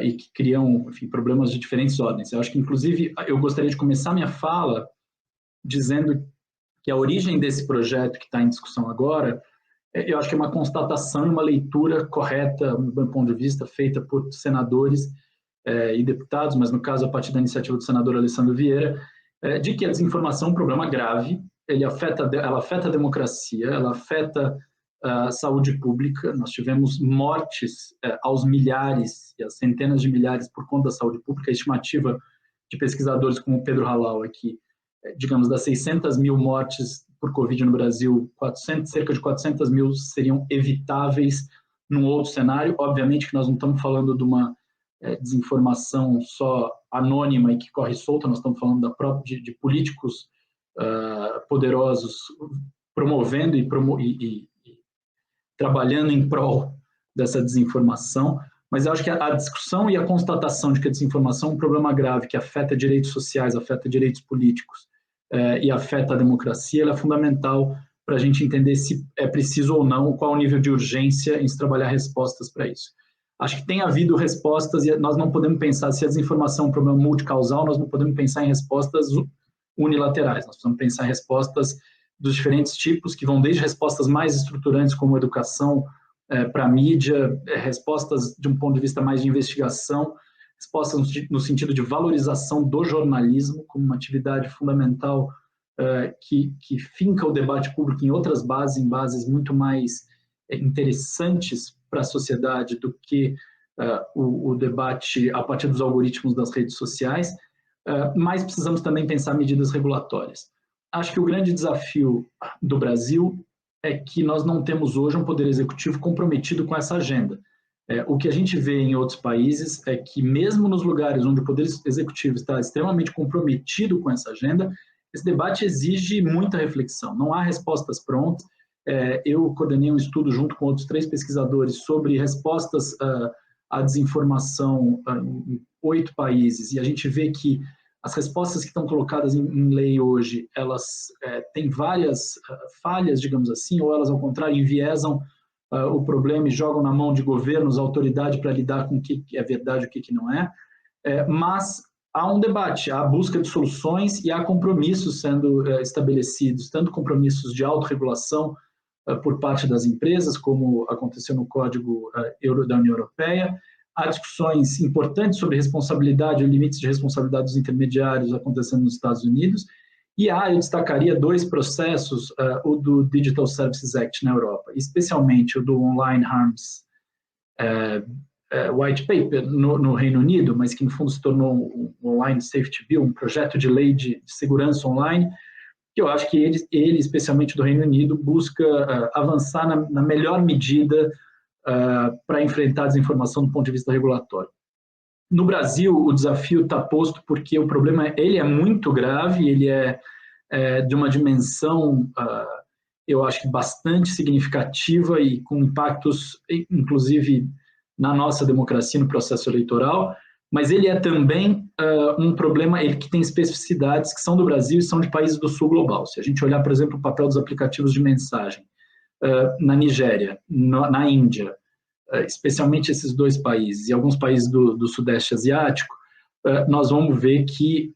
e que criam, enfim, problemas de diferentes ordens. Eu acho que, inclusive, eu gostaria de começar minha fala dizendo que a origem desse projeto que está em discussão agora, eu acho que é uma constatação e uma leitura correta, do meu ponto de vista, feita por senadores e deputados, mas no caso a partir da iniciativa do senador Alessandro Vieira, de que a desinformação é um problema grave, ela afeta a democracia, ela afeta a saúde pública. Nós tivemos mortes aos milhares e às centenas de milhares por conta da saúde pública. A estimativa de pesquisadores como o Pedro Halal é que, digamos, das 600 mil mortes por Covid no Brasil, cerca de 400 mil seriam evitáveis num outro cenário. Obviamente que nós não estamos falando de uma desinformação só anônima e que corre solta, nós estamos falando de políticos poderosos promovendo e trabalhando em prol dessa desinformação, mas eu acho que a discussão e a constatação de que a desinformação é um problema grave que afeta direitos sociais, afeta direitos políticos e afeta a democracia, ela é fundamental para a gente entender se é preciso ou não, qual o nível de urgência em se trabalhar respostas para isso. Acho que tem havido respostas e nós não podemos pensar, se a desinformação é um problema multicausal, nós não podemos pensar em respostas unilaterais, nós precisamos pensar em respostas dos diferentes tipos, que vão desde respostas mais estruturantes, como educação para a mídia, respostas de um ponto de vista mais de investigação, respostas no sentido de valorização do jornalismo como uma atividade fundamental que finca o debate público em outras bases, em bases muito mais interessantes para a sociedade do que o debate a partir dos algoritmos das redes sociais, mas precisamos também pensar medidas regulatórias. Acho que o grande desafio do Brasil é que nós não temos hoje um poder executivo comprometido com essa agenda. O que a gente vê em outros países é que, mesmo nos lugares onde o poder executivo está extremamente comprometido com essa agenda, esse debate exige muita reflexão. Não há respostas prontas. Eu coordenei um estudo junto com outros 3 pesquisadores sobre respostas à desinformação em 8 países, e a gente vê que as respostas que estão colocadas em lei hoje, elas têm várias falhas, digamos assim, ou elas, ao contrário, enviesam o problema e jogam na mão de governos, autoridade, para lidar com o que é verdade e o que não é. Mas há um debate, há busca de soluções e há compromissos sendo estabelecidos, tanto compromissos de autorregulação por parte das empresas, como aconteceu no Código da União Europeia. Há discussões importantes sobre responsabilidade e limites de responsabilidade dos intermediários acontecendo nos Estados Unidos. E eu destacaria 2 processos, o do Digital Services Act na Europa, especialmente o do Online Harms White Paper no Reino Unido, mas que no fundo se tornou um Online Safety Bill, um projeto de lei de segurança online, que eu acho que ele especialmente do Reino Unido, busca avançar na melhor medida para enfrentar a desinformação do ponto de vista regulatório. No Brasil, o desafio está posto porque o problema ele é muito grave, ele é de uma dimensão, eu acho que bastante significativa e com impactos, inclusive, na nossa democracia, no processo eleitoral, mas ele é também um problema ele que tem especificidades que são do Brasil e são de países do sul global. Se a gente olhar, por exemplo, o papel dos aplicativos de mensagem, na Nigéria, na Índia, especialmente esses 2 países e alguns países do Sudeste Asiático, nós vamos ver que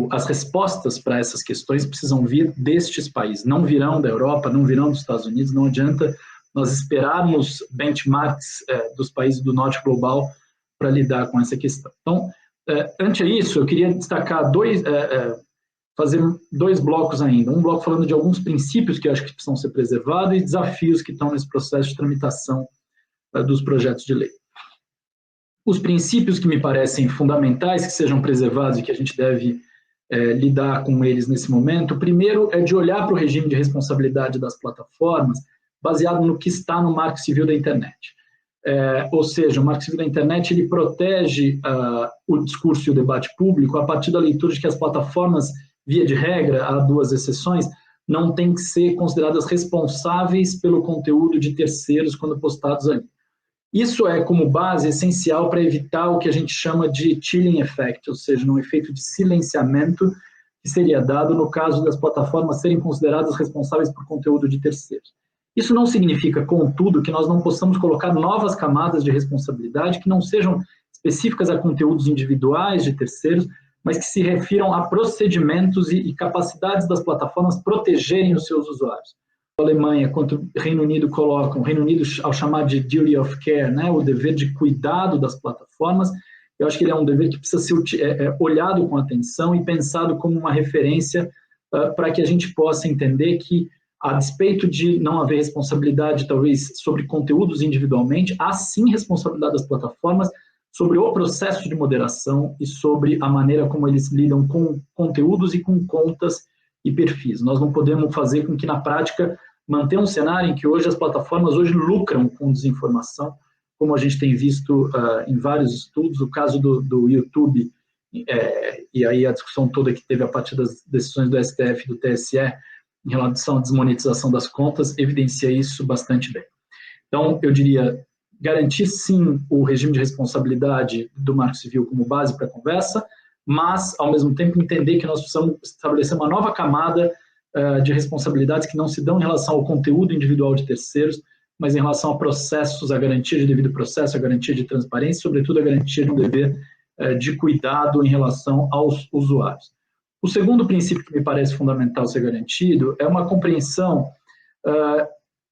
as respostas para essas questões precisam vir destes países, não virão da Europa, não virão dos Estados Unidos, não adianta nós esperarmos benchmarks dos países do norte global para lidar com essa questão. Então, ante isso, eu queria destacar fazer 2 blocos ainda. Um bloco falando de alguns princípios que eu acho que precisam ser preservados e desafios que estão nesse processo de tramitação dos projetos de lei. Os princípios que me parecem fundamentais que sejam preservados e que a gente deve lidar com eles nesse momento, o primeiro é de olhar para o regime de responsabilidade das plataformas baseado no que está no Marco Civil da Internet. Ou seja, o Marco Civil da Internet ele protege o discurso e o debate público a partir da leitura de que as plataformas, via de regra, há 2 exceções, não têm que ser consideradas responsáveis pelo conteúdo de terceiros quando postados ali. Isso é, como base, essencial para evitar o que a gente chama de chilling effect, ou seja, um efeito de silenciamento que seria dado no caso das plataformas serem consideradas responsáveis por conteúdo de terceiros. Isso não significa, contudo, que nós não possamos colocar novas camadas de responsabilidade que não sejam específicas a conteúdos individuais de terceiros, mas que se refiram a procedimentos e capacidades das plataformas protegerem os seus usuários. A Alemanha, quanto o Reino Unido colocam, o Reino Unido ao chamar de duty of care, né, o dever de cuidado das plataformas, eu acho que ele é um dever que precisa ser olhado com atenção e pensado como uma referência para que a gente possa entender que, a despeito de não haver responsabilidade, talvez, sobre conteúdos individualmente, há sim responsabilidade das plataformas sobre o processo de moderação e sobre a maneira como eles lidam com conteúdos e com contas e perfis. Nós não podemos fazer com que, na prática, manter um cenário em que hoje as plataformas hoje lucram com desinformação, como a gente tem visto em vários estudos, o caso do YouTube, e aí a discussão toda que teve a partir das decisões do STF e do TSE em relação à desmonetização das contas, evidencia isso bastante bem. Então, eu diria, garantir sim o regime de responsabilidade do Marco Civil como base para a conversa, mas, ao mesmo tempo, entender que nós precisamos estabelecer uma nova camada de responsabilidades que não se dão em relação ao conteúdo individual de terceiros, mas em relação a processos, a garantia de devido processo, a garantia de transparência, sobretudo a garantia de um dever de cuidado em relação aos usuários. O segundo princípio que me parece fundamental ser garantido é uma compreensão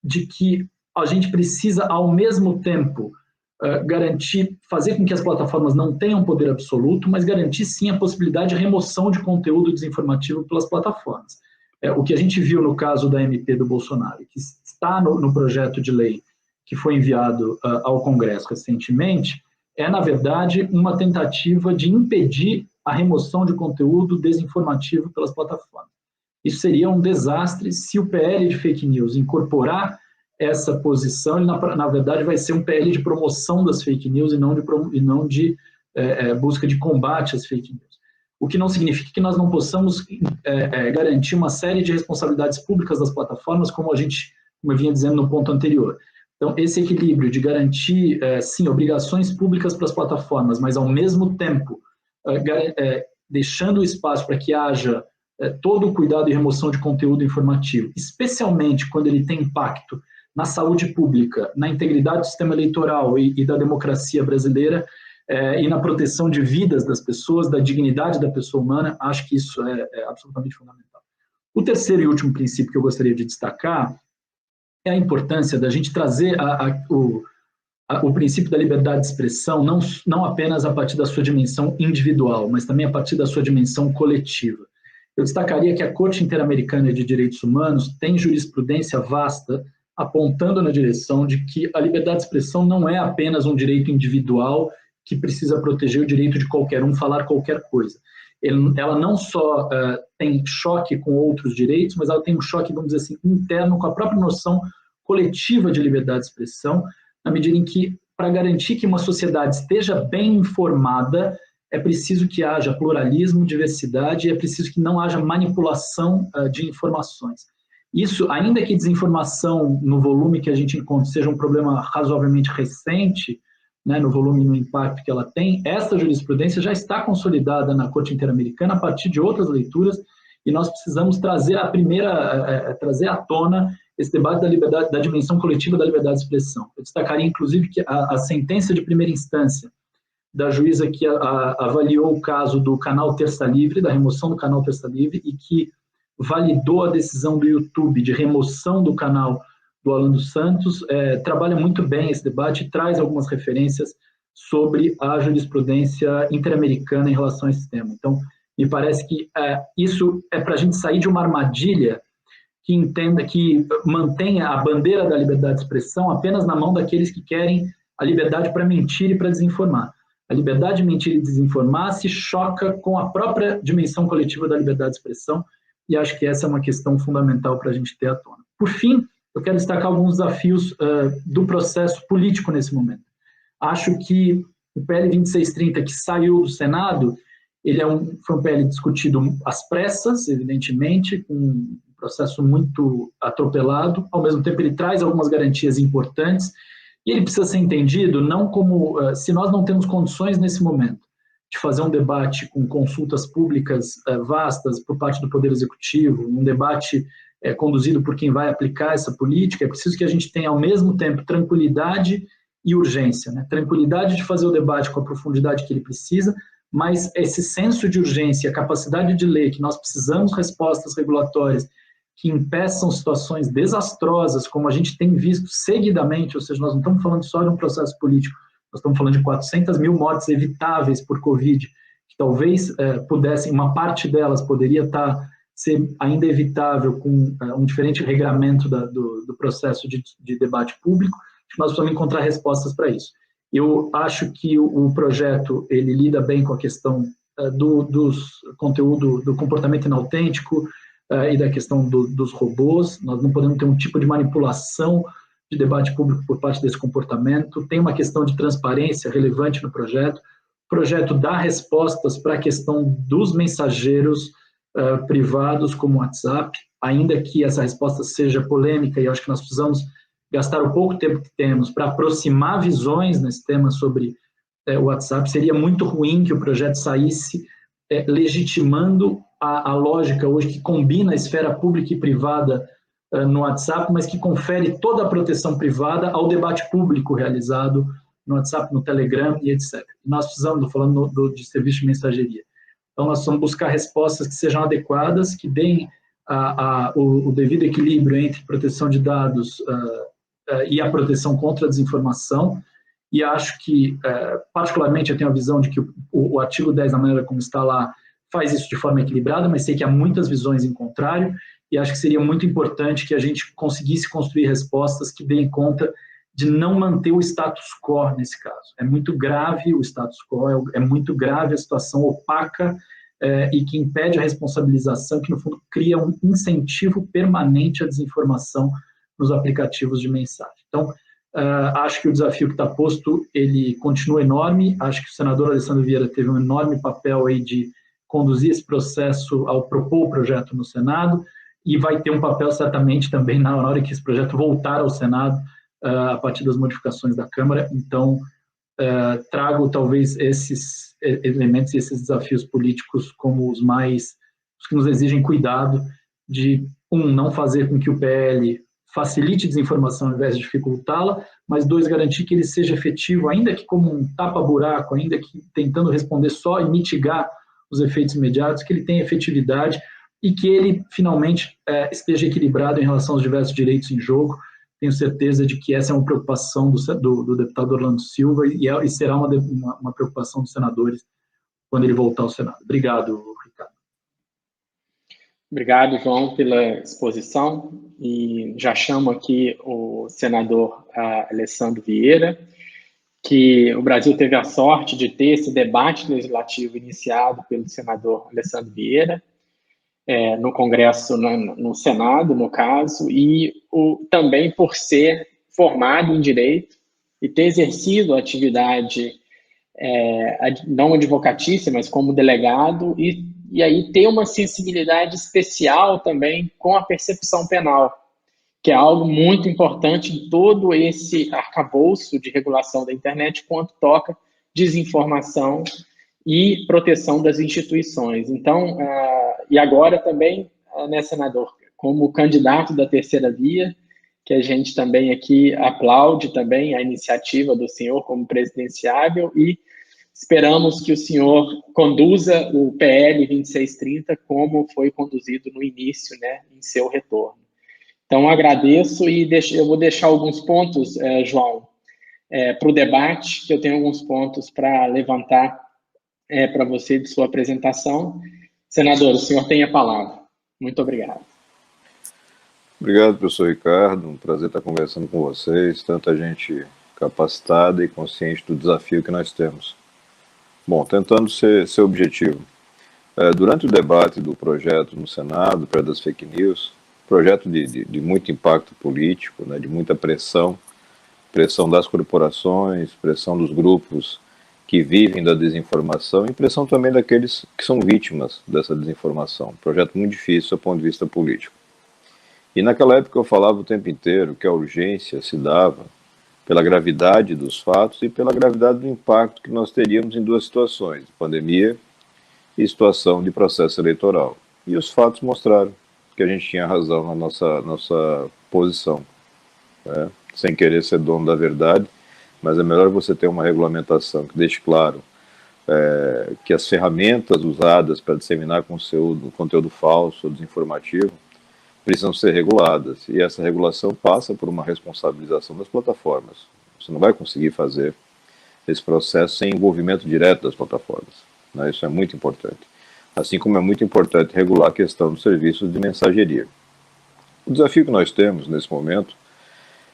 de que a gente precisa, ao mesmo tempo, garantir, fazer com que as plataformas não tenham poder absoluto, mas garantir sim a possibilidade de remoção de conteúdo desinformativo pelas plataformas. O que a gente viu no caso da MP do Bolsonaro, que está no projeto de lei que foi enviado ao Congresso recentemente, é, na verdade, uma tentativa de impedir a remoção de conteúdo desinformativo pelas plataformas. Isso seria um desastre se o PL de fake news incorporar essa posição, ele, na verdade, vai ser um PL de promoção das fake news e não de busca de combate às fake news. O que não significa que nós não possamos garantir uma série de responsabilidades públicas das plataformas, como eu vinha dizendo no ponto anterior. Então, esse equilíbrio de garantir, sim, obrigações públicas para as plataformas, mas, ao mesmo tempo, deixando o espaço para que haja todo o cuidado e remoção de conteúdo informativo, especialmente quando ele tem impacto na saúde pública, na integridade do sistema eleitoral e da democracia brasileira, e na proteção de vidas das pessoas, da dignidade da pessoa humana, acho que isso é absolutamente fundamental. O terceiro e último princípio que eu gostaria de destacar é a importância da gente trazer o princípio da liberdade de expressão, não apenas a partir da sua dimensão individual, mas também a partir da sua dimensão coletiva. Eu destacaria que a Corte Interamericana de Direitos Humanos tem jurisprudência vasta apontando na direção de que a liberdade de expressão não é apenas um direito individual que precisa proteger o direito de qualquer um falar qualquer coisa. Ela não só tem choque com outros direitos, mas ela tem um choque, vamos dizer assim, interno com a própria noção coletiva de liberdade de expressão, na medida em que, para garantir que uma sociedade esteja bem informada, é preciso que haja pluralismo, diversidade, e é preciso que não haja manipulação de informações. Isso, ainda que desinformação no volume que a gente encontra seja um problema razoavelmente recente, né, no volume e no impacto que ela tem, essa jurisprudência já está consolidada na Corte Interamericana a partir de outras leituras, e nós precisamos trazer trazer à tona esse debate da liberdade, da dimensão coletiva da liberdade de expressão. Eu destacaria, inclusive, que a sentença de primeira instância da juíza que avaliou o caso do canal Terça Livre, da remoção do canal Terça Livre, e que validou a decisão do YouTube de remoção do canal do Alan dos Santos, trabalha muito bem esse debate e traz algumas referências sobre a jurisprudência interamericana em relação a esse tema. Então, me parece que isso é para a gente sair de uma armadilha que mantenha a bandeira da liberdade de expressão apenas na mão daqueles que querem a liberdade para mentir e para desinformar. A liberdade de mentir e desinformar se choca com a própria dimensão coletiva da liberdade de expressão, e acho que essa é uma questão fundamental para a gente ter à tona. Por fim, eu quero destacar alguns desafios do processo político nesse momento. Acho que o PL 2630, que saiu do Senado, foi um PL discutido às pressas, evidentemente, com um processo muito atropelado. Ao mesmo tempo, ele traz algumas garantias importantes, e ele precisa ser entendido não como, se nós não temos condições nesse momento de fazer um debate com consultas públicas vastas por parte do Poder Executivo, um debate conduzido por quem vai aplicar essa política, é preciso que a gente tenha, ao mesmo tempo, tranquilidade e urgência, né? Tranquilidade de fazer o debate com a profundidade que ele precisa, mas esse senso de urgência, a capacidade de ler que nós precisamos respostas regulatórias que impeçam situações desastrosas, como a gente tem visto seguidamente, ou seja, nós não estamos falando só de um processo político, nós estamos falando de 400 mil mortes evitáveis por Covid, que talvez pudessem, uma parte delas poderia ser ainda evitável com um diferente regramento do processo de debate público. Acho que nós precisamos encontrar respostas para isso. Eu acho que o projeto ele lida bem com a questão dos conteúdo, do comportamento inautêntico e da questão dos robôs. Nós não podemos ter um tipo de manipulação de debate público por parte desse comportamento. Tem uma questão de transparência relevante no projeto. O projeto dá respostas para a questão dos mensageiros privados como o WhatsApp, ainda que essa resposta seja polêmica, e acho que nós precisamos gastar o pouco tempo que temos para aproximar visões nesse tema sobre o WhatsApp. Seria muito ruim que o projeto saísse legitimando a lógica hoje que combina a esfera pública e privada no WhatsApp, mas que confere toda a proteção privada ao debate público realizado no WhatsApp, no Telegram e etc. Nós precisamos, falando de serviço de mensageria, então nós precisamos buscar respostas que sejam adequadas, que deem o devido equilíbrio entre proteção de dados e a proteção contra a desinformação, e acho que, particularmente, eu tenho a visão de que o artigo 10, da maneira como está lá, faz isso de forma equilibrada, mas sei que há muitas visões em contrário, e acho que seria muito importante que a gente conseguisse construir respostas que deem conta de não manter o status quo nesse caso. É muito grave o status quo, é muito grave a situação opaca e que impede a responsabilização, que, no fundo, cria um incentivo permanente à desinformação nos aplicativos de mensagem. Então, acho que o desafio que está posto, ele continua enorme. Acho que o senador Alessandro Vieira teve um enorme papel aí de conduzir esse processo ao propor o projeto no Senado, e vai ter um papel certamente também na hora que esse projeto voltar ao Senado, a partir das modificações da Câmara. Então, trago talvez esses elementos e esses desafios políticos como os que nos exigem cuidado de, não fazer com que o PL facilite desinformação ao invés de dificultá-la, mas 2, garantir que ele seja efetivo, ainda que como um tapa-buraco, ainda que tentando responder só e mitigar os efeitos imediatos, que ele tenha efetividade e que ele, finalmente, esteja equilibrado em relação aos diversos direitos em jogo. Tenho certeza de que essa é uma preocupação do deputado Orlando Silva e será uma preocupação dos senadores quando ele voltar ao Senado. Obrigado, Ricardo. Obrigado, João, pela exposição, e já chamo aqui o senador Alessandro Vieira, que o Brasil teve a sorte de ter esse debate legislativo iniciado pelo senador Alessandro Vieira, no Congresso, no Senado, no caso, e também por ser formado em Direito e ter exercido a atividade não advocatícia, mas como delegado, e aí ter uma sensibilidade especial também com a percepção penal, que é algo muito importante em todo esse arcabouço de regulação da internet, quanto toca desinformação e proteção das instituições. Então, e agora também, né, senador, como candidato da terceira via, que a gente também aqui aplaude também a iniciativa do senhor como presidenciável, e esperamos que o senhor conduza o PL 2630 como foi conduzido no início, né, em seu retorno. Então, agradeço, e eu vou deixar alguns pontos, João, para o debate, que eu tenho alguns pontos para levantar para você de sua apresentação. Senador, o senhor tem a palavra. Muito obrigado. Obrigado, professor Ricardo. Um prazer estar conversando com vocês, tanta gente capacitada e consciente do desafio que nós temos. Bom, tentando ser objetivo. Durante o debate do projeto no Senado, perto das fake news, projeto de muito impacto político, né, de muita pressão das corporações, pressão dos grupos que vivem da desinformação e pressão também daqueles que são vítimas dessa desinformação. Projeto muito difícil do ponto de vista político. E naquela época eu falava o tempo inteiro que a urgência se dava pela gravidade dos fatos e pela gravidade do impacto que nós teríamos em 2 situações, pandemia e situação de processo eleitoral. E os fatos mostraram que a gente tinha razão na nossa posição, né? Sem querer ser dono da verdade, mas é melhor você ter uma regulamentação que deixe claro que as ferramentas usadas para disseminar conteúdo falso ou desinformativo precisam ser reguladas, e essa regulação passa por uma responsabilização das plataformas. Você não vai conseguir fazer esse processo sem envolvimento direto das plataformas, né? Isso é muito importante. Assim como é muito importante regular a questão dos serviços de mensageria. O desafio que nós temos nesse momento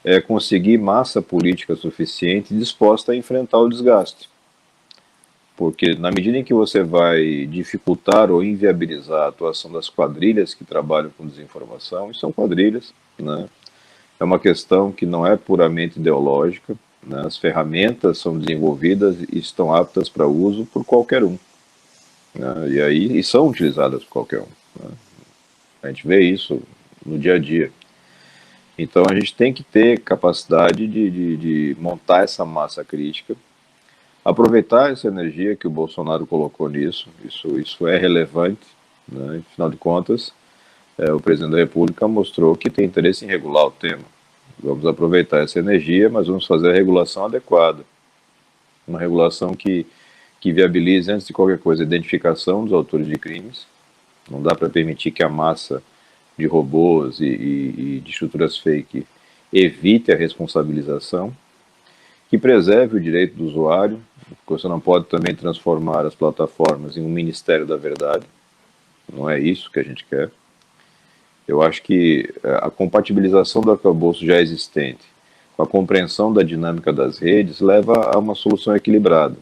é conseguir massa política suficiente disposta a enfrentar o desgaste. Porque na medida em que você vai dificultar ou inviabilizar a atuação das quadrilhas que trabalham com desinformação, e são quadrilhas, né? É uma questão que não é puramente ideológica, né? As ferramentas são desenvolvidas e estão aptas para uso por qualquer um, né? E são utilizadas por qualquer um, né? A gente vê isso no dia a dia. Então a gente tem que ter capacidade de montar essa massa crítica, aproveitar essa energia que o Bolsonaro colocou nisso, isso é relevante, né? Afinal de contas, o presidente da República mostrou que tem interesse em regular o tema. Vamos aproveitar essa energia, mas vamos fazer a regulação adequada. Uma regulação que viabilize, antes de qualquer coisa, a identificação dos autores de crimes. Não dá para permitir que a massa de robôs e de estruturas fake evite a responsabilização, que preserve o direito do usuário, porque você não pode também transformar as plataformas em um ministério da verdade. Não é isso que a gente quer. Eu acho que a compatibilização do arcabouço já existente com a compreensão da dinâmica das redes leva a uma solução equilibrada.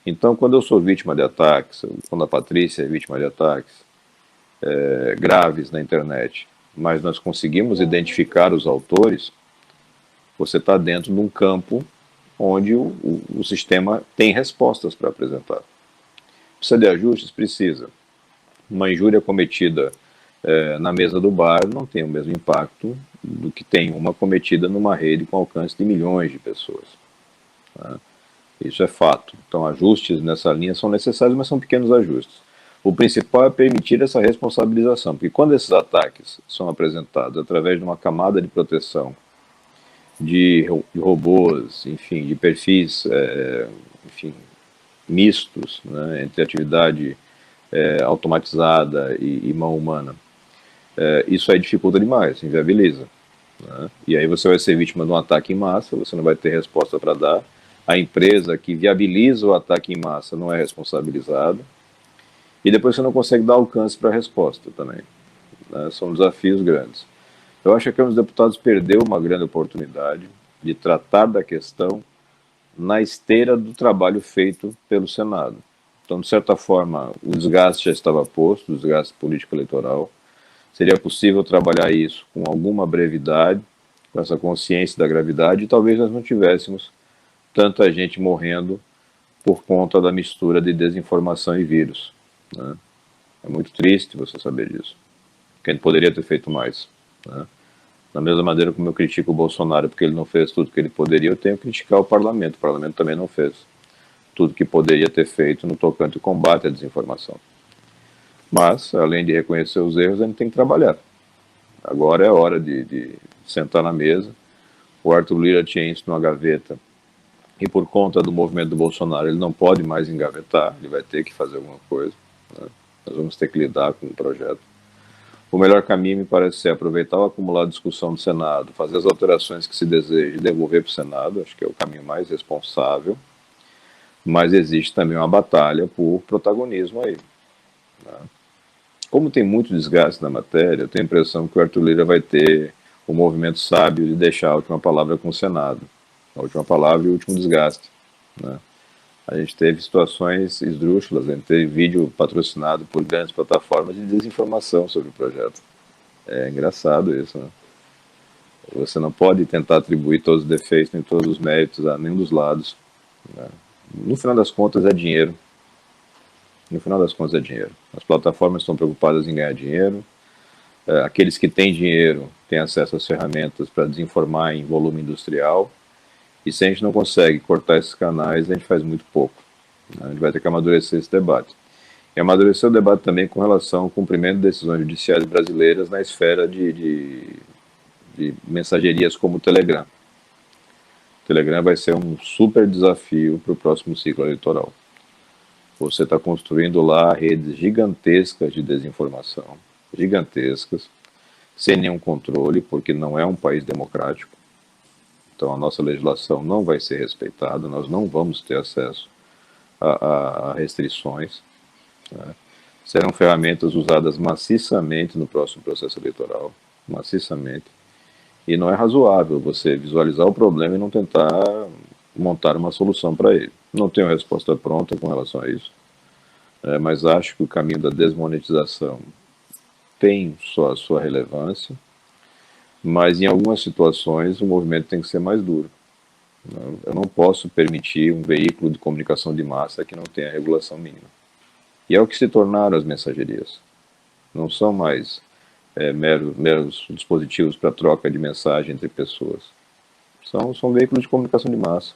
Então, quando eu sou vítima de ataques, quando a Patrícia é vítima de ataques graves na internet, mas nós conseguimos identificar os autores, você está dentro de um campo onde o sistema tem respostas para apresentar. Precisa de ajustes? Precisa. Uma injúria cometida na mesa do bar não tem o mesmo impacto do que tem uma cometida numa rede com alcance de milhões de pessoas, tá? Isso é fato. Então, ajustes nessa linha são necessários, mas são pequenos ajustes. O principal é permitir essa responsabilização, porque quando esses ataques são apresentados através de uma camada de proteção de robôs, enfim, de perfis mistos, né, entre atividade automatizada e mão humana, isso aí dificulta demais, inviabiliza, né? E aí você vai ser vítima de um ataque em massa, você não vai ter resposta para dar, a empresa que viabiliza o ataque em massa não é responsabilizada, e depois você não consegue dar alcance para a resposta também, né? São desafios grandes. Eu acho que a Câmara dos Deputados perdeu uma grande oportunidade de tratar da questão na esteira do trabalho feito pelo Senado. Então, de certa forma, o desgaste já estava posto, o desgaste político-eleitoral. Seria possível trabalhar isso com alguma brevidade, com essa consciência da gravidade, e talvez nós não tivéssemos tanta gente morrendo por conta da mistura de desinformação e vírus, né? É muito triste você saber disso, que a gente poderia ter feito mais, né? Da mesma maneira como eu critico o Bolsonaro porque ele não fez tudo que ele poderia, eu tenho que criticar o parlamento também não fez tudo que poderia ter feito no tocante ao combate à desinformação. Mas, além de reconhecer os erros, a gente tem que trabalhar. Agora é hora de sentar na mesa. O Arthur Lira tinha isso numa gaveta, e por conta do movimento do Bolsonaro ele não pode mais engavetar, ele vai ter que fazer alguma coisa, né? Nós vamos ter que lidar com o projeto. O melhor caminho me parece ser aproveitar o acumulado de discussão do Senado, fazer as alterações que se deseja e devolver para o Senado, acho que é o caminho mais responsável, mas existe também uma batalha por protagonismo aí, né? Como tem muito desgaste na matéria, eu tenho a impressão que o Arthur Lira vai ter o movimento sábio de deixar a última palavra com o Senado, a última palavra e o último desgaste, né? A gente teve situações esdrúxulas, a gente teve vídeo patrocinado por grandes plataformas de desinformação sobre o projeto. É engraçado isso, né? Você não pode tentar atribuir todos os defeitos, nem todos os méritos a nenhum dos lados, né? No final das contas é dinheiro. No final das contas é dinheiro. As plataformas estão preocupadas em ganhar dinheiro. Aqueles que têm dinheiro têm acesso às ferramentas para desinformar em volume industrial. E se a gente não consegue cortar esses canais, a gente faz muito pouco, né? A gente vai ter que amadurecer esse debate. E amadurecer o debate também com relação ao cumprimento de decisões judiciais brasileiras na esfera de mensagerias como o Telegram. Telegram vai ser um super desafio para o próximo ciclo eleitoral. Você está construindo lá redes gigantescas de desinformação, gigantescas, sem nenhum controle, porque não é um país democrático. Então a nossa legislação não vai ser respeitada, nós não vamos ter acesso a restrições, né? Serão ferramentas usadas maciçamente no próximo processo eleitoral, maciçamente. E não é razoável você visualizar o problema e não tentar montar uma solução para ele. Não tenho resposta pronta com relação a isso, mas acho que o caminho da desmonetização tem sua relevância, mas em algumas situações o movimento tem que ser mais duro. Eu não posso permitir um veículo de comunicação de massa que não tenha regulação mínima. E é o que se tornaram as mensagerias. Não são mais meros dispositivos para troca de mensagem entre pessoas. São veículos de comunicação de massa,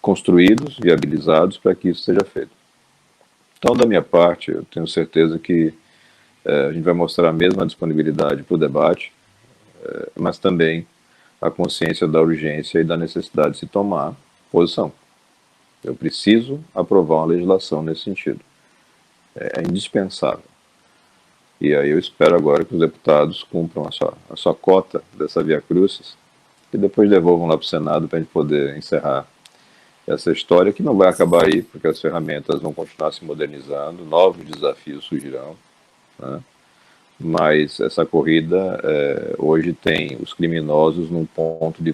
construídos, viabilizados para que isso seja feito. Então, da minha parte, eu tenho certeza que a gente vai mostrar a mesma disponibilidade para o debate, mas também a consciência da urgência e da necessidade de se tomar posição. Eu preciso aprovar uma legislação nesse sentido. É indispensável. E aí eu espero agora que os deputados cumpram a sua cota dessa via crucis e depois devolvam lá para o Senado para a gente poder encerrar essa história, que não vai acabar aí, porque as ferramentas vão continuar se modernizando, novos desafios surgirão, né? Mas essa corrida hoje tem os criminosos num ponto de